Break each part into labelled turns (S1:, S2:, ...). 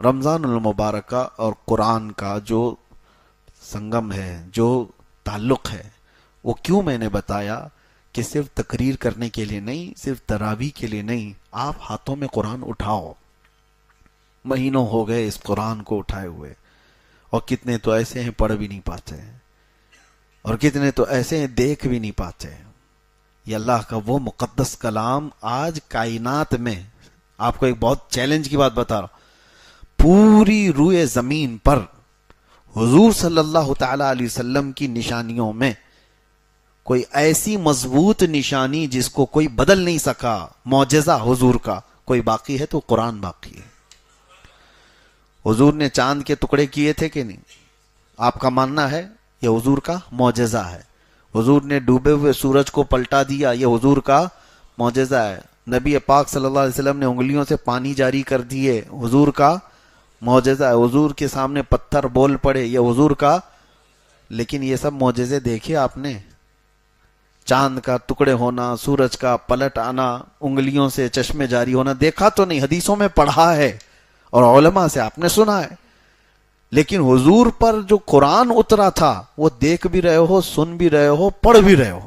S1: رمضان المبارک اور قرآن کا جو سنگم ہے، جو تعلق ہے، وہ کیوں میں نے بتایا کہ صرف تقریر کرنے کے لیے نہیں، صرف تراویح کے لیے نہیں، آپ ہاتھوں میں قرآن اٹھاؤ۔ مہینوں ہو گئے اس قرآن کو اٹھائے ہوئے، اور کتنے تو ایسے ہیں پڑھ بھی نہیں پاتے ہیں، اور کتنے تو ایسے ہیں دیکھ بھی نہیں پاتے ہیں۔ یہ اللہ کا وہ مقدس کلام آج کائنات میں، آپ کو ایک بہت چیلنج کی بات بتا رہا ہوں، پوری روئے زمین پر حضور صلی اللہ تعالی علیہ وسلم کی نشانیوں میں کوئی ایسی مضبوط نشانی جس کو کوئی بدل نہیں سکا، معجزہ حضور کا کوئی باقی ہے تو قرآن باقی ہے۔ حضور نے چاند کے ٹکڑے کیے تھے کہ نہیں؟ آپ کا ماننا ہے یہ حضور کا معجزہ ہے۔ حضور نے ڈوبے ہوئے سورج کو پلٹا دیا، یہ حضور کا معجزہ ہے۔ نبی پاک صلی اللہ علیہ وسلم نے انگلیوں سے پانی جاری کر دیے، حضور کا معجزہ ہے۔ حضور کے سامنے پتھر بول پڑے، یہ حضور کا۔ لیکن یہ سب معجزے دیکھے آپ نے؟ چاند کا ٹکڑے ہونا، سورج کا پلٹ آنا، انگلیوں سے چشمے جاری ہونا دیکھا تو نہیں، حدیثوں میں پڑھا ہے اور علماء سے آپ نے سنا ہے۔ لیکن حضور پر جو قرآن اترا تھا وہ دیکھ بھی رہے ہو، سن بھی رہے ہو، پڑھ بھی رہے ہو۔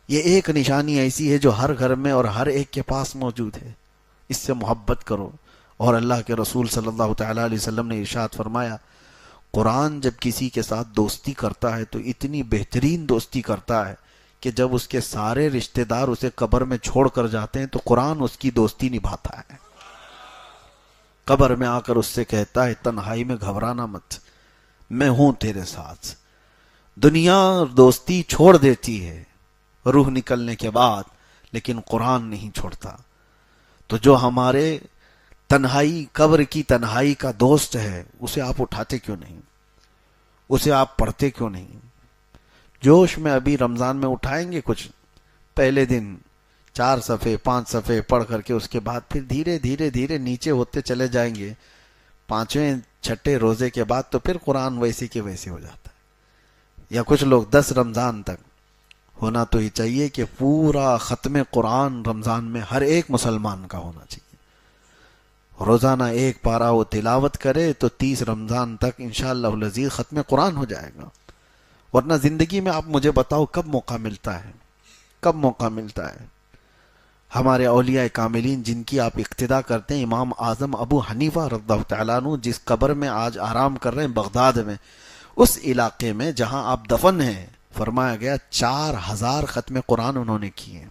S1: یہ ایک نشانی ایسی ہے جو ہر گھر میں اور ہر ایک کے پاس موجود ہے۔ اس سے محبت کرو۔ اور اللہ کے رسول صلی اللہ تعالی علیہ وسلم نے ارشاد فرمایا، قرآن جب کسی کے ساتھ دوستی کرتا ہے تو اتنی بہترین دوستی کرتا ہے کہ جب اس کے سارے رشتہ دار اسے قبر میں چھوڑ کر جاتے ہیں تو قرآن اس کی دوستی نبھاتا ہے۔ قبر میں آ کر اس سے کہتا ہے، تنہائی میں گھبرانا مت، میں ہوں تیرے ساتھ۔ دنیا دوستی چھوڑ دیتی ہے روح نکلنے کے بعد، لیکن قرآن نہیں چھوڑتا۔ تو جو ہمارے تنہائی، قبر کی تنہائی کا دوست ہے، اسے آپ اٹھاتے کیوں نہیں؟ اسے آپ پڑھتے کیوں نہیں؟ جوش میں ابھی رمضان میں اٹھائیں گے کچھ، پہلے دن 4 صفحے 5 صفحے پڑھ کر کے اس کے بعد پھر دھیرے دھیرے دھیرے نیچے ہوتے چلے جائیں گے۔ 5ویں 6ٹھے روزے کے بعد تو پھر قرآن ویسے کے ویسے ہو جاتا ہے۔ یا کچھ لوگ 10 رمضان تک، ہونا تو ہی چاہیے کہ پورا ختم قرآن رمضان میں ہر ایک مسلمان کا ہونا چاہیے۔ روزانہ 1 پارہ وہ تلاوت کرے تو 30 رمضان تک انشاءاللہ العزیز ختم قرآن ہو جائے گا۔ ورنہ زندگی میں آپ مجھے بتاؤ کب موقع ملتا ہے؟ کب موقع ملتا ہے؟ ہمارے اولیاء کاملین جن کی آپ اقتدا کرتے ہیں، امام اعظم ابو حنیفہ رضی اللہ تعالیٰ عنہ جس قبر میں آج آرام کر رہے ہیں بغداد میں، اس علاقے میں جہاں آپ دفن ہیں، فرمایا گیا 4000 ختم قرآن انہوں نے کیے۔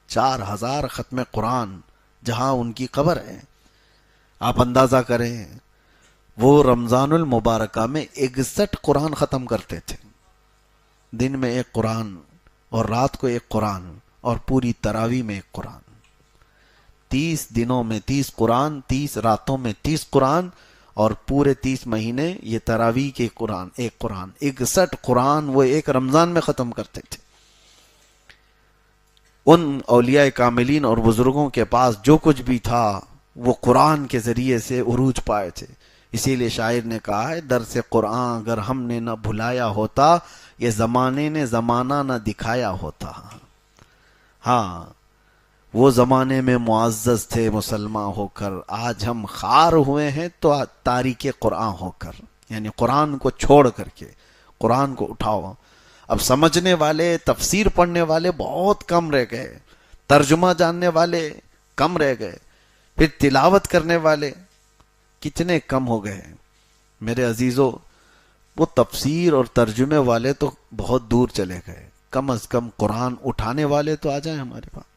S1: 4000 ختم قرآن جہاں ان کی قبر ہے۔ آپ اندازہ کریں، وہ رمضان المبارکہ میں 61 قرآن ختم کرتے تھے۔ دن میں 1 قرآن اور رات کو 1 قرآن، اور پوری تراویح میں 1 قرآن۔ 30 دنوں میں 30 قرآن، 30 راتوں میں 30 قرآن، اور پورے 30 مہینے یہ تراویح کے قرآن 1 قرآن، 61 قرآن وہ ایک رمضان میں ختم کرتے تھے۔ ان اولیاء کاملین اور بزرگوں کے پاس جو کچھ بھی تھا وہ قرآن کے ذریعے سے عروج پائے تھے۔ اسی لیے شاعر نے کہا ہے، درس قرآن اگر ہم نے نہ بھلایا ہوتا، یہ زمانے نے زمانہ نہ دکھایا ہوتا۔ ہاں، وہ زمانے میں معزز تھے مسلمان ہو کر، آج ہم خار ہوئے ہیں تو تاریک قرآن ہو کر، یعنی قرآن کو چھوڑ کر کے۔ قرآن کو اٹھاؤ۔ اب سمجھنے والے، تفسیر پڑھنے والے بہت کم رہ گئے، ترجمہ جاننے والے کم رہ گئے، پھر تلاوت کرنے والے کتنے کم ہو گئے۔ میرے عزیزو، وہ تفسیر اور ترجمے والے تو بہت دور چلے گئے، کم از کم قرآن اٹھانے والے تو آ جائیں ہمارے پاس۔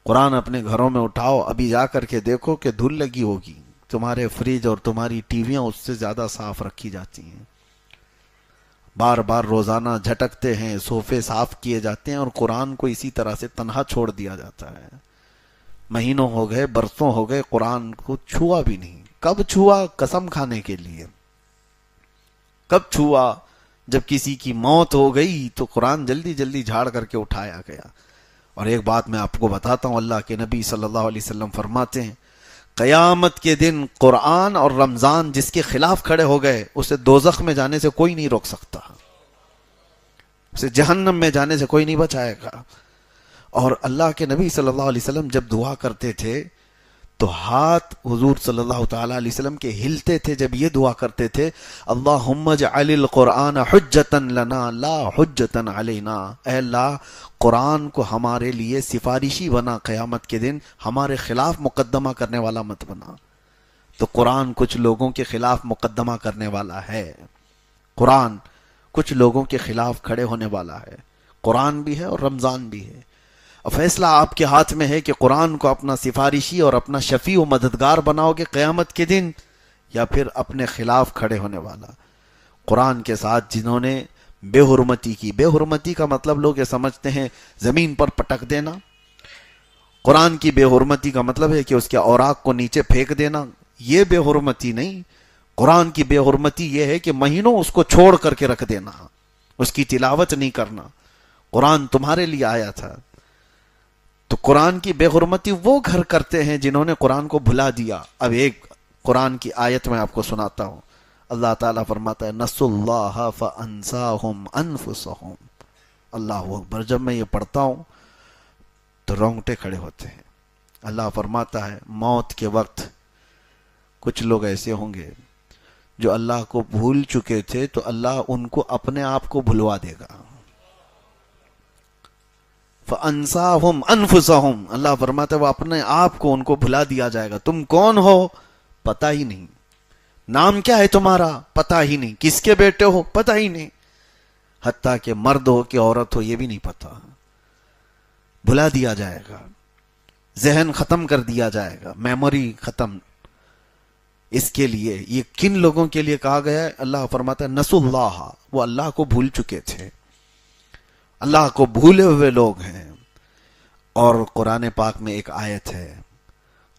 S1: قرآن اپنے گھروں میں اٹھاؤ، ابھی جا کر کے دیکھو کہ دھول لگی ہوگی، تمہارے فریج اور تمہاری ٹی ویاں اس سے زیادہ صاف رکھی جاتی ہیں، بار بار روزانہ جھٹکتے ہیں، صوفے صاف کیے جاتے ہیں، اور قرآن کو اسی طرح سے تنہا چھوڑ دیا جاتا ہے۔ مہینوں ہو گئے، برسوں ہو گئے، قرآن کو چھوا بھی نہیں۔ کب چھوا؟ قسم کھانے کے لیے۔ کب چھوا؟ جب کسی کی موت ہو گئی تو قرآن جلدی جلدی جھاڑ کر کے اٹھایا گیا۔ اور ایک بات میں آپ کو بتاتا ہوں، اللہ کے نبی صلی اللہ علیہ وسلم فرماتے ہیں، قیامت کے دن قرآن اور رمضان جس کے خلاف کھڑے ہو گئے، اسے دوزخ میں جانے سے کوئی نہیں روک سکتا، اسے جہنم میں جانے سے کوئی نہیں بچائے گا۔ اور اللہ کے نبی صلی اللہ علیہ وسلم جب دعا کرتے تھے تو ہاتھ حضور صلی اللہ تعالی علیہ وسلم کے ہلتے تھے جب یہ دعا کرتے تھے، اللہم اجعل القرآن حجتا لنا لا حجتا علینا، اے اللہ قرآن کو ہمارے لیے سفارشی بنا، قیامت کے دن ہمارے خلاف مقدمہ کرنے والا مت بنا۔ تو قرآن کچھ لوگوں کے خلاف مقدمہ کرنے والا ہے، قرآن کچھ لوگوں کے خلاف کھڑے ہونے والا ہے، قرآن بھی ہے اور رمضان بھی ہے۔ اور فیصلہ آپ کے ہاتھ میں ہے کہ قرآن کو اپنا سفارشی اور اپنا شفیع و مددگار بناؤ گے قیامت کے دن، یا پھر اپنے خلاف کھڑے ہونے والا۔ قرآن کے ساتھ جنہوں نے بے حرمتی کی، بے حرمتی کا مطلب لوگ یہ سمجھتے ہیں زمین پر پٹک دینا، قرآن کی بے حرمتی کا مطلب ہے کہ اس کے اوراق کو نیچے پھینک دینا، یہ بے حرمتی نہیں۔ قرآن کی بے حرمتی یہ ہے کہ مہینوں اس کو چھوڑ کر کے رکھ دینا، اس کی تلاوت نہیں کرنا۔ قرآن تمہارے لیے آیا تھا۔ تو قرآن کی بے حرمتی وہ گھر کرتے ہیں جنہوں نے قرآن کو بھلا دیا۔ اب ایک قرآن کی آیت میں آپ کو سناتا ہوں، اللہ تعالیٰ فرماتا ہے نسوا اللہ فانساہم انفسہم۔ اللہ اکبر، جب میں یہ پڑھتا ہوں تو رونگٹے کھڑے ہوتے ہیں۔ اللہ فرماتا ہے موت کے وقت کچھ لوگ ایسے ہوں گے جو اللہ کو بھول چکے تھے، تو اللہ ان کو اپنے آپ کو بھلوا دے گا۔ فَأَنْسَاهُمْ أَنفُسَهُمْ، اللہ فرماتا ہے وہ اپنے آپ کو ان کو بھلا دیا جائے گا۔ تم کون ہو پتہ ہی نہیں، نام کیا ہے تمہارا پتہ ہی نہیں، کس کے بیٹے ہو پتہ ہی نہیں، حتیٰ کہ مرد ہو کہ عورت ہو یہ بھی نہیں پتہ، بھلا دیا جائے گا، ذہن ختم کر دیا جائے گا، میموری ختم۔ اس کے لیے یہ کن لوگوں کے لیے کہا گیا ہے؟ اللہ فرماتا ہے نسوا اللہ، وہ اللہ کو بھول چکے تھے، اللہ کو بھولے ہوئے لوگ ہیں۔ اور قرآن پاک میں ایک آیت ہے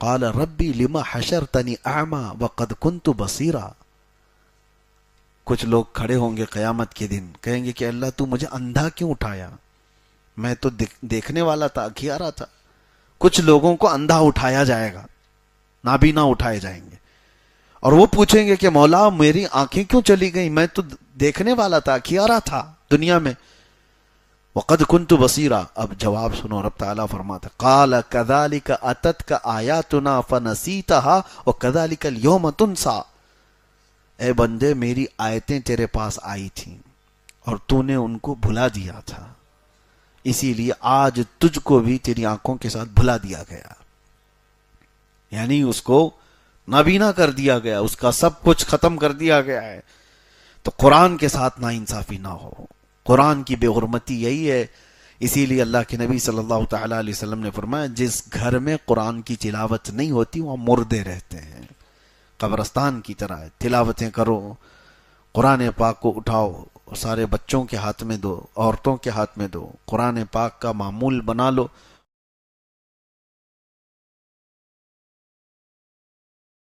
S1: قال ربی لما حشرتنی اعمی وقد کنت بصیرا۔ کچھ لوگ کھڑے ہوں گے قیامت کے دن، کہیں گے کہ اللہ تو مجھے اندھا کیوں اٹھایا، میں تو دیکھنے والا تھا، گھیارا تھا۔ کچھ لوگوں کو اندھا اٹھایا جائے گا، نابینا اٹھائے جائیں گے، اور وہ پوچھیں گے کہ مولا میری آنکھیں کیوں چلی گئیں، میں تو دیکھنے والا تھا، گھیارا تھا دنیا میں۔ وقد كنت بصیرا، اب جواب سنو، رب تعالیٰ فرماتا قال كذلك اتتك آیاتنا فنسیتها وكذلك اليوم تنسى۔ اے بندے میری آیتیں تیرے پاس آئی تھیں اور تو نے ان کو بھلا دیا تھا، اسی لیے آج تجھ کو بھی تیری آنکھوں کے ساتھ بھلا دیا گیا، یعنی اس کو نابینا کر دیا گیا، اس کا سب کچھ ختم کر دیا گیا ہے۔ تو قرآن کے ساتھ ناانصافی نہ ہو، قرآن کی بے حرمتی یہی ہے۔ اسی لیے اللہ کے نبی صلی اللہ تعالیٰ علیہ وسلم نے فرمایا جس گھر میں قرآن کی تلاوت نہیں ہوتی وہاں مردے رہتے ہیں، قبرستان کی طرح ہے۔ تلاوتیں کرو، قرآن پاک کو اٹھاؤ، سارے بچوں کے ہاتھ میں دو، عورتوں کے ہاتھ میں دو، قرآن پاک کا معمول بنا لو،